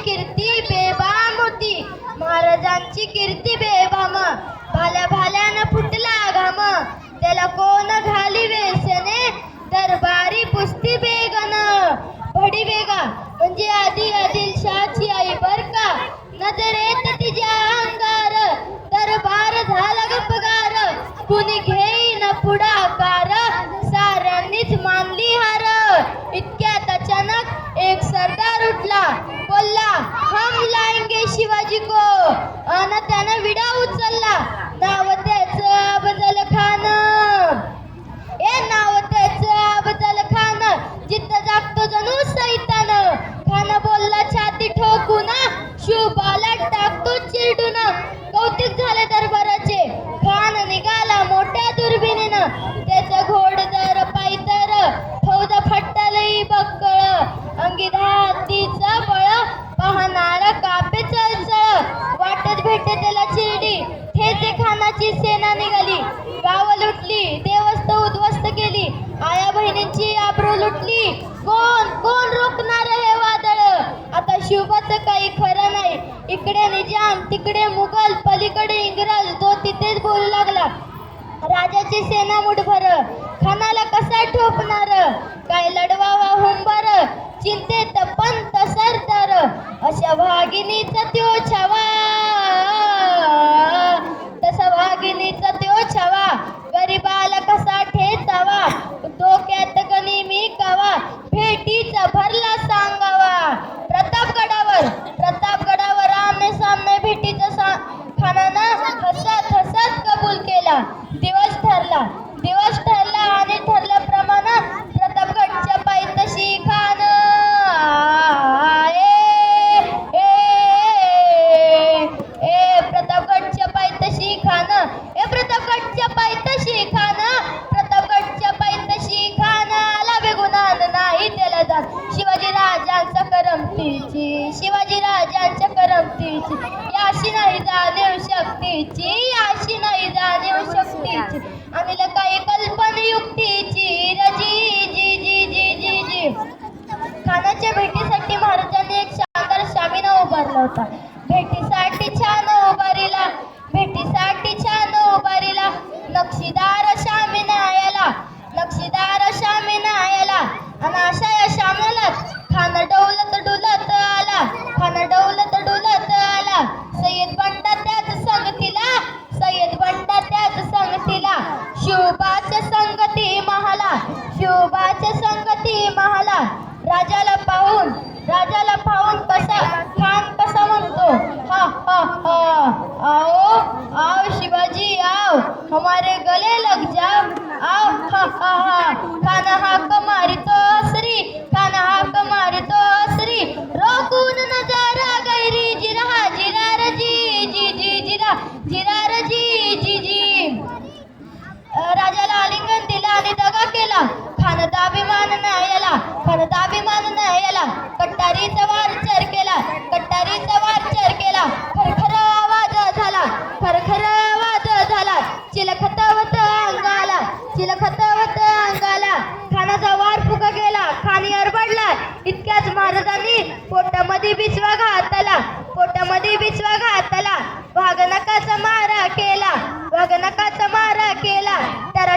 कीर्ती बेबाम होती, महाराजांची कीर्ती बेबाम. भाल्या भाल्यानं फुटला घाम, त्याला कोण घाली वेसने, दरबारी पुस्ती बेगन. भडी बेगा म्हणजे आधी आदिलशाची आई बर का, नजरेत तिच्या अंगार, दरबार झाला गपगार. कुणी घेईन पुढाकार, साऱ्यांनीच मानली हार. इतक्यात अचानक एक सरदार उठला, बोलला हम लाएंगे शिवाजी को. अन त्यानं विडा उचलला, नाव त्याचं अफजल खान. नाव त्याचं अफजल खान, जिथं जागतो जणू सैतान. खान बोलला छाती ठोकून, शुभाला टाकतो चिरडून. कौतुक झाले दरबाराचे, खान निघाला मोठ्या दुर्बिणीनं. त्याचा घोडदर पायतर, फौज फट्टालई बक्कळ. अंगी हत्तीचा बळ, पाहणारा कापे चळचळ. वाटत भेटे त्याला चिरडी, ठेचे खानाची सेना निघाली. गाव लुटली, देवस्थ उद्ध्वस्त केली, आया बहिणींची आबरू लुटली. कोण कोण रोखणार हे वादळ, आता शुभाचं काही खरं नाही. इकडे निजाम, तिकडे मुघल, पलीकडे इंग्रज, तो तिथेच बोलू लागला. राजाची सेना मुठभर, खानाला कसा ठोपणार, काय लढवावा हुंबर. चिंतेत पंत सरदार, अशा वाघिणीचा त्यो छावा, तसा वाघिणीचा त्यो छावा. गरीबाला कसा ठेचावा, डोक्यात गनिमी कावा. भेटीचा भरला सांगावा. प्रतापगडावर आमने सामने भेटीचा खानानं हसत हसत कबूल केला. दिवस ठरला आणि ठरल्याप्रमाणे प्रतापगडच्या पायथ्याशी खान. प्रतापगडच्या पायथ्याशी खान, प्रतापगडच्या पायथ्याशी खान, प्रतापगडच्या पायथ्याशी खान. आला बेगुमान नाही त्याला जाण, शिवाजी राजांच्या करमतीची, शिवाजी राजांच्या करमतीची. याशी नाही जाणीव शक्तीची, याशी नाही जाणीव शक्तीची. आणि काही कल्पना युक्तीची. रजी जी जी जी जी जी. खानाच्या भेटीसाठी महाराजांनी एक शानदार शामिना उभारला होता. भेटीसाठी छान उभारीला नक्षीदार शामिना आला, नक्षीदार शामिना आला. आणि अशा या शामिनात खान डौलत डुलत आला, खान डौलत डुलत आला. सय्यद बंडा त्याच संगतीला, शुभाच्या संगती महाला. राजाला पाहून कसा खान कसा म्हणतो, हा हा हा, आओ शिवाजी आओ, हमारे गले लग जाओ, आओ हा हा हा. खान हाक मारितो असरी, रोकून नजारा गैरी. जिरा जी जी जी जिरा जी जी जी. राजाला आलिंगन दिला आणि दगा केला. खान दाभिमान नाही याला, कट्टारीचा वार चर केला. खरखर आवाज झाला, चिलखतवत अंगाला. खानाचा वार फुका गेला, खानी अरबडला. इतक्याच महाराजांनी पोटामध्ये बिचवा घातला. वाघनकाचा मारा केला, टरा